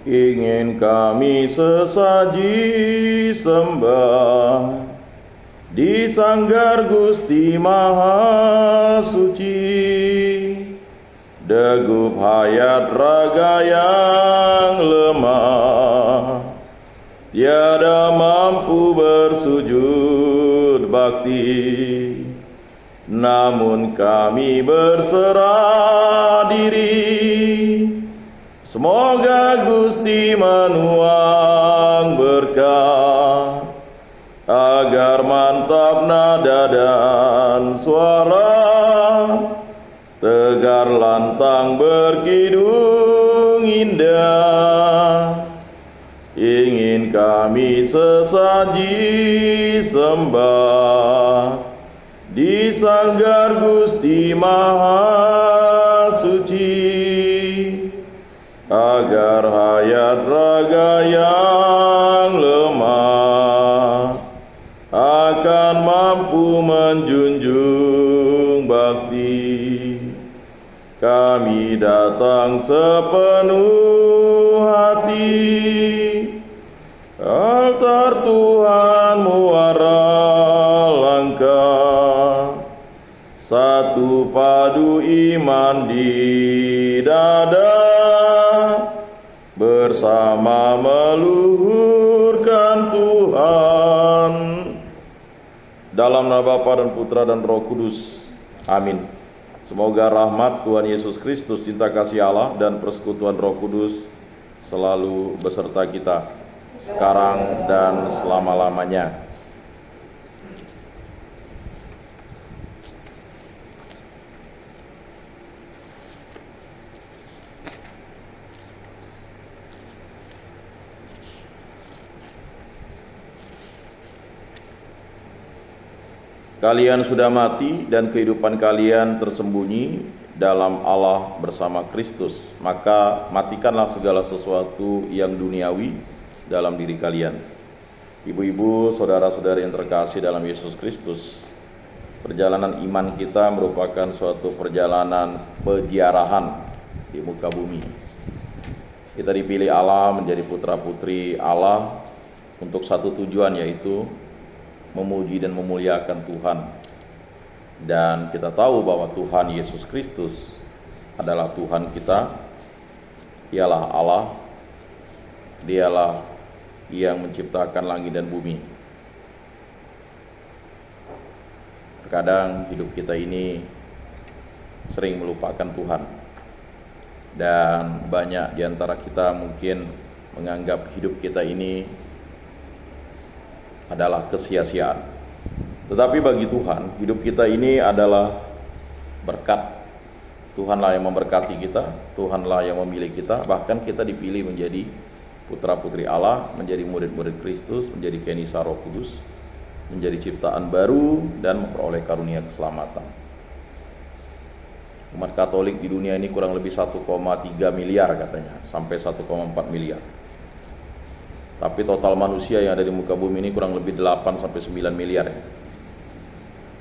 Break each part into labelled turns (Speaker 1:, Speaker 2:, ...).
Speaker 1: ingin kami sesaji sembah di sanggar Gusti Maha Suci, degup hayat raga yang lemah, tiada mampu bersujud bakti, namun kami berserah diri. Semoga Gusti menuang berkah, agar mantap nada dan suara, tegar lantang berkidung indah. Ingin kami sesaji sembah di sanggar Gusti Maha Suci, agar hayat raga yang lemah akan mampu menjunjung bakti. Kami datang sepenuh hati, altar Tuhan muara langkah, satu padu iman di dada, bersama meluhurkan Tuhan. Dalam nama Bapa dan Putra dan Roh Kudus. Amin. Semoga rahmat Tuhan Yesus Kristus, cinta kasih Allah, dan persekutuan Roh Kudus selalu beserta kita, sekarang dan selama-lamanya. Kalian sudah mati dan kehidupan kalian tersembunyi dalam Allah bersama Kristus. Maka matikanlah segala sesuatu yang duniawi dalam diri kalian. Ibu-ibu, saudara-saudari yang terkasih dalam Yesus Kristus, perjalanan iman kita merupakan suatu perjalanan peziarahan di muka bumi. Kita dipilih Allah menjadi putra-putri Allah untuk satu tujuan, yaitu memuji dan memuliakan Tuhan. Dan kita tahu bahwa Tuhan Yesus Kristus adalah Tuhan kita. Dialah Allah, Dialah yang menciptakan langit dan bumi. Terkadang hidup kita ini sering melupakan Tuhan, dan banyak di antara kita mungkin menganggap hidup kita ini adalah kesia-siaan. Tetapi bagi Tuhan, hidup kita ini adalah berkat. Tuhanlah yang memberkati kita, Tuhanlah yang memilih kita. Bahkan kita dipilih menjadi putra-putri Allah, menjadi murid-murid Kristus, menjadi kenisa Roh Kudus, menjadi ciptaan baru, dan memperoleh karunia keselamatan. Umat Katolik di dunia ini kurang lebih 1,3 miliar katanya, sampai 1,4 miliar. Tapi total manusia yang ada di muka bumi ini kurang lebih 8 sampai 9 miliar.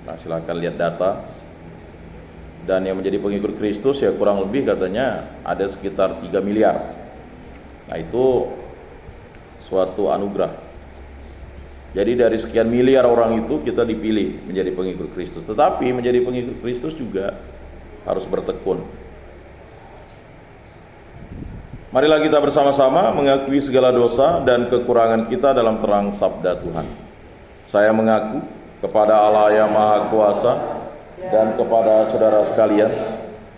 Speaker 1: Nah, silakan lihat data. Dan yang menjadi pengikut Kristus ya kurang lebih katanya ada sekitar 3 miliar. Nah, itu suatu anugerah. Jadi dari sekian miliar orang itu kita dipilih menjadi pengikut Kristus. Tetapi menjadi pengikut Kristus juga harus bertekun. Marilah kita bersama-sama mengakui segala dosa dan kekurangan kita dalam terang sabda Tuhan. Saya mengaku kepada Allah yang Maha Kuasa dan kepada saudara sekalian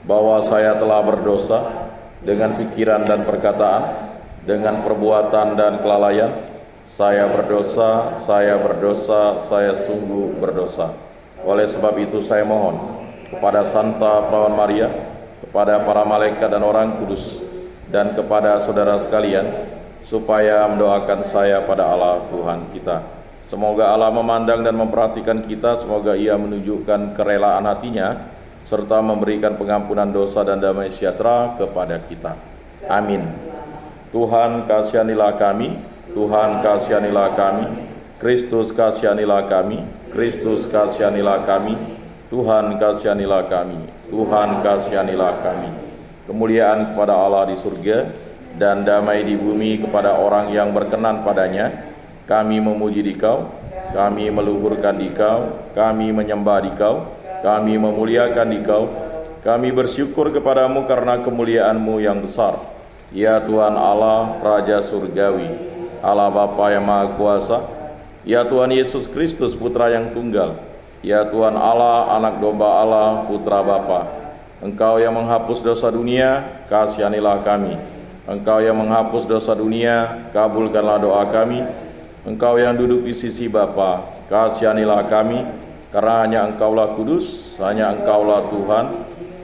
Speaker 1: bahwa saya telah berdosa dengan pikiran dan perkataan, dengan perbuatan dan kelalaian. Saya berdosa, saya sungguh berdosa. Oleh sebab itu saya mohon kepada Santa Perawan Maria, kepada para malaikat dan orang kudus, dan kepada saudara sekalian, supaya mendoakan saya pada Allah Tuhan kita. Semoga Allah memandang dan memperhatikan kita, semoga Ia menunjukkan kerelaan hatinya, serta memberikan pengampunan dosa dan damai sejahtera kepada kita. Amin. Tuhan kasihanilah kami, Tuhan kasihanilah kami, Kristus kasihanilah kami, Kristus kasihanilah kami, Tuhan kasihanilah kami, Tuhan kasihanilah kami. Kemuliaan kepada Allah di surga, dan damai di bumi kepada orang yang berkenan padanya. Kami memuji Dikau, kami meluhurkan Dikau, kami menyembah Dikau, kami memuliakan Dikau, kami bersyukur kepadamu karena kemuliaan-Mu yang besar. Ya Tuhan Allah, Raja Surgawi, Allah Bapa yang Maha Kuasa, ya Tuhan Yesus Kristus Putra yang Tunggal, ya Tuhan Allah, Anak Domba Allah, Putra Bapa. Engkau yang menghapus dosa dunia, kasihanilah kami. Engkau yang menghapus dosa dunia, kabulkanlah doa kami. Engkau yang duduk di sisi Bapa, kasihanilah kami, karena hanya Engkaulah kudus, hanya Engkaulah Tuhan,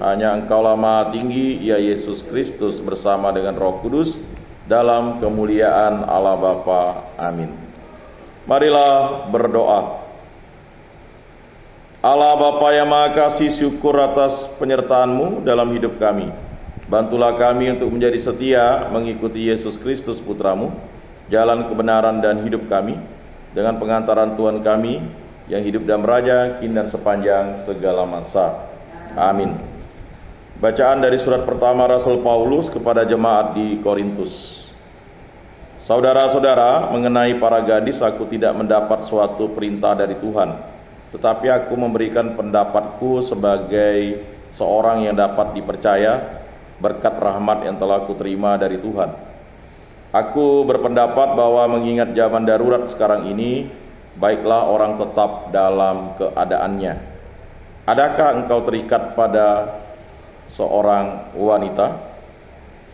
Speaker 1: hanya Engkaulah Maha Tinggi, ya Yesus Kristus bersama dengan Roh Kudus, dalam kemuliaan Allah Bapa. Amin. Marilah berdoa. Allah Bapa yang Maha Kasih, syukur atas penyertaan-Mu dalam hidup kami. Bantulah kami untuk menjadi setia mengikuti Yesus Kristus Putra-Mu, jalan kebenaran dan hidup kami, dengan pengantaran Tuhan kami yang hidup dan beraja kini dan sepanjang segala masa. Amin. Bacaan dari surat pertama Rasul Paulus kepada jemaat di Korintus. Saudara-saudara, mengenai para gadis aku tidak mendapat suatu perintah dari Tuhan, tetapi aku memberikan pendapatku sebagai seorang yang dapat dipercaya berkat rahmat yang telah kuterima dari Tuhan. Aku berpendapat bahwa mengingat zaman darurat sekarang ini, baiklah orang tetap dalam keadaannya. Adakah engkau terikat pada seorang wanita?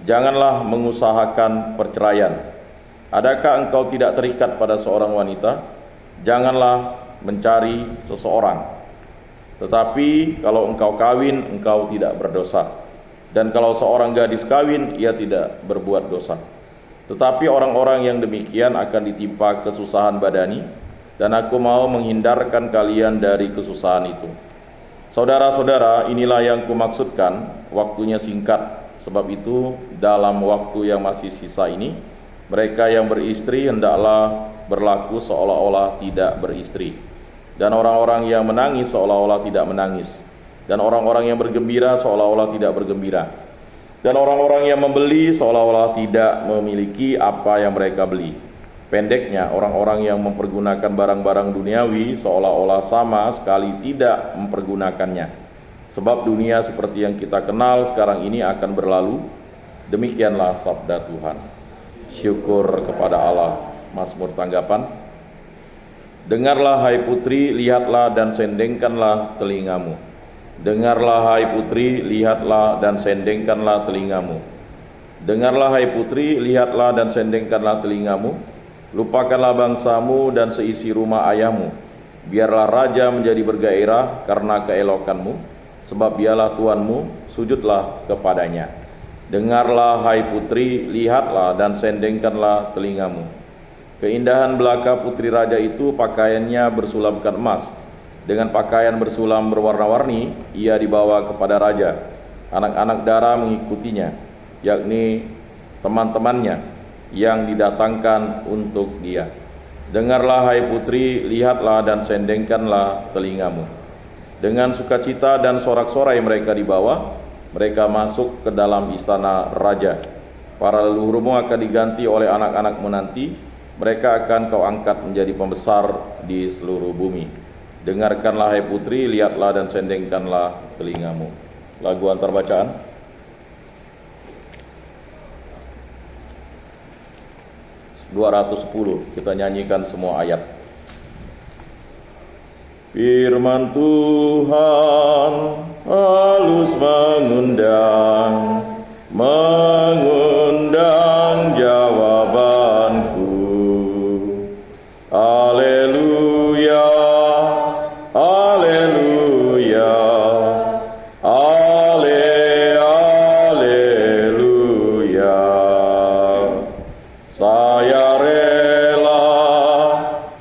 Speaker 1: Janganlah mengusahakan perceraian. Adakah engkau tidak terikat pada seorang wanita? Janganlah mencari seseorang. Tetapi kalau engkau kawin, engkau tidak berdosa. Dan kalau seorang gadis kawin, ia tidak berbuat dosa. Tetapi orang-orang yang demikian akan ditimpa kesusahan badani, dan aku mau menghindarkan kalian dari kesusahan itu. Saudara-saudara, inilah yang kumaksudkan, waktunya singkat. Sebab itu, dalam waktu yang masih sisa ini, mereka yang beristri hendaklah berlaku seolah-olah tidak beristri, dan orang-orang yang menangis seolah-olah tidak menangis, dan orang-orang yang bergembira seolah-olah tidak bergembira, dan orang-orang yang membeli seolah-olah tidak memiliki apa yang mereka beli. Pendeknya, orang-orang yang mempergunakan barang-barang duniawi seolah-olah sama sekali tidak mempergunakannya. Sebab dunia seperti yang kita kenal sekarang ini akan berlalu. Demikianlah sabda Tuhan. Syukur kepada Allah. Mazmur tanggapan. Dengarlah hai putri, lihatlah dan sendengkanlah telingamu. Dengarlah hai putri, lihatlah dan sendengkanlah telingamu. Dengarlah hai putri, lihatlah dan sendengkanlah telingamu. Lupakanlah bangsamu dan seisi rumah ayahmu. Biarlah raja menjadi bergairah karena keelokanmu, sebab dialah Tuhanmu, sujudlah kepadanya. Dengarlah hai putri, lihatlah dan sendengkanlah telingamu. Keindahan belaka putri raja itu pakaiannya bersulamkan emas. Dengan pakaian bersulam berwarna-warni, ia dibawa kepada raja. Anak-anak dara mengikutinya, yakni teman-temannya yang didatangkan untuk dia. Dengarlah hai putri, lihatlah dan sendengkanlah telingamu. Dengan sukacita dan sorak-sorai mereka dibawa, mereka masuk ke dalam istana raja. Para leluhurmu akan diganti oleh anak-anakmu nanti, mereka akan kau angkat menjadi pembesar di seluruh bumi. Dengarkanlah hai putri, lihatlah dan sendengkanlah telingamu. Lagu antar bacaan. (210) Kita nyanyikan semua ayat. Firman Tuhan halus mengundang jawabanku. Haleluya, haleluya, haleluya. Saya rela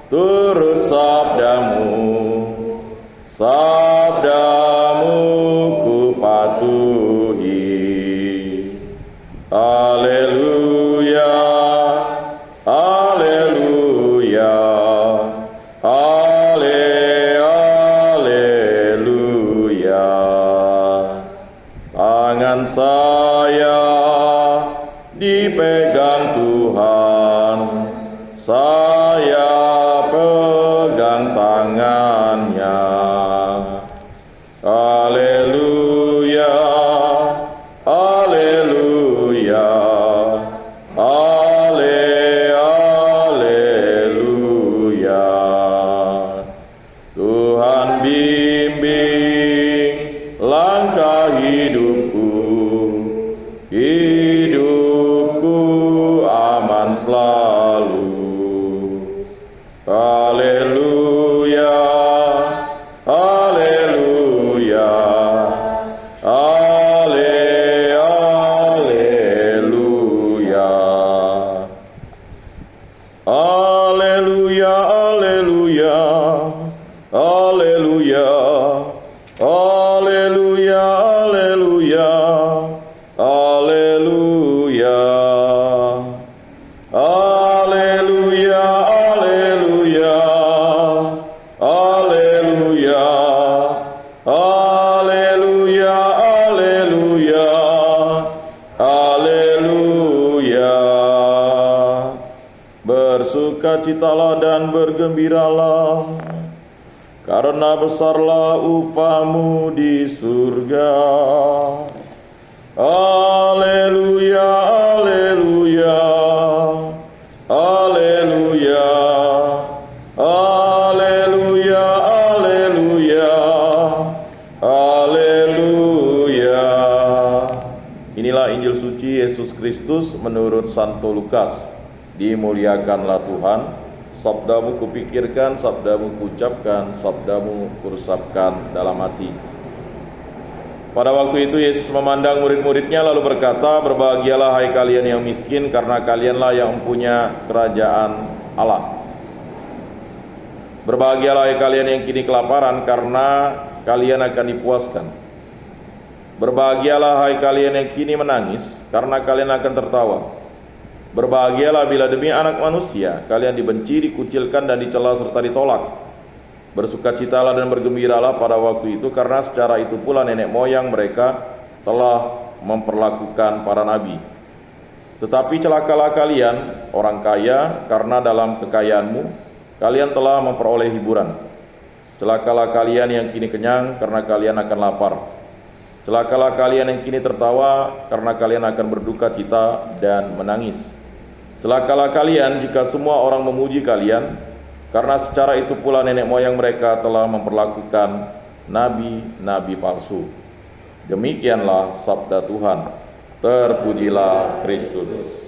Speaker 1: turut sabdamu ku patuhi. Haleluya, haleluya, haleluya. Tangan saya dipegang Tuhan. Saya pegang tangannya. Haleluya, haleluya, haleluya. Tuhan bimbing langkah hidupku, hidupku aman selalu. Haleluya, haleluya, haleluya, haleluya, haleluya, haleluya, haleluya, haleluya, haleluya, haleluya, haleluya, haleluya, haleluya, haleluya, haleluya. Bersukacitalah dan bergembiralah, karena besarlah upahmu di surga. Haleluya, haleluya, haleluya, haleluya, haleluya, haleluya. Inilah Injil suci Yesus Kristus menurut Santo Lukas. Dimuliakanlah Tuhan. Sabdamu kupikirkan, sabdamu kuucapkan, sabdamu kuresapkan dalam hati. Pada waktu itu Yesus memandang murid-muridnya lalu berkata, berbahagialah hai kalian yang miskin, karena kalianlah yang mempunyai kerajaan Allah. Berbahagialah hai kalian yang kini kelaparan, karena kalian akan dipuaskan. Berbahagialah hai kalian yang kini menangis, karena kalian akan tertawa. Berbahagialah bila demi anak manusia kalian dibenci, dikucilkan dan dicela serta ditolak. Bersukacitalah dan bergembiralah pada waktu itu, karena secara itu pula nenek moyang mereka telah memperlakukan para nabi. Tetapi celakalah kalian orang kaya, karena dalam kekayaanmu kalian telah memperoleh hiburan. Celakalah kalian yang kini kenyang, karena kalian akan lapar. Celakalah kalian yang kini tertawa, karena kalian akan berduka cita dan menangis. Celakalah kalian jika semua orang memuji kalian, karena secara itu pula nenek moyang mereka telah memperlakukan nabi-nabi palsu. Demikianlah sabda Tuhan. Terpujilah Kristus.